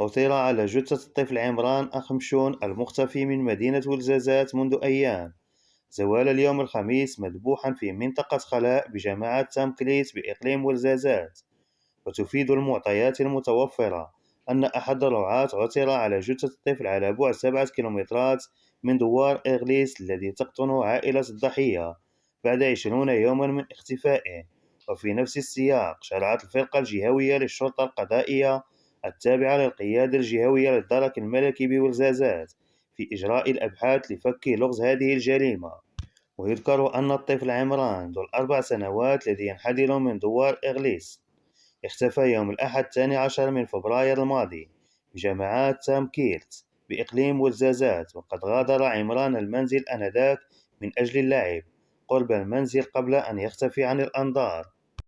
عُثر على جثة الطفل عمران أخمشون المختفي من مدينة ولزازات منذ أيام، زوال اليوم الخميس، مذبوحًا في منطقة خلاء بجماعة تامكليت بإقليم ولزازات. وتفيد المعطيات المتوفرة أن أحد الرعاة عثر على جثة الطفل على بعد 7 كيلومترات من دوار إغليس الذي تقطنه عائلة الضحية بعد 20 يوما من اختفائه. وفي نفس السياق شرعت الفرقة الجهوية للشرطة القضائية التابعة للقيادة الجهوية للدرك الملكي بولزازات في إجراء الأبحاث لفك لغز هذه الجريمة. ويذكر أن الطفل عمران ذو ال4 سنوات الذي ينحدر من دوار إغليس اختفى يوم الأحد 12 من فبراير الماضي بجماعات تام كيرت بإقليم ولزازات، وقد غادر عمران المنزل آنذاك من أجل اللعب قرب المنزل قبل أن يختفي عن الأنظار.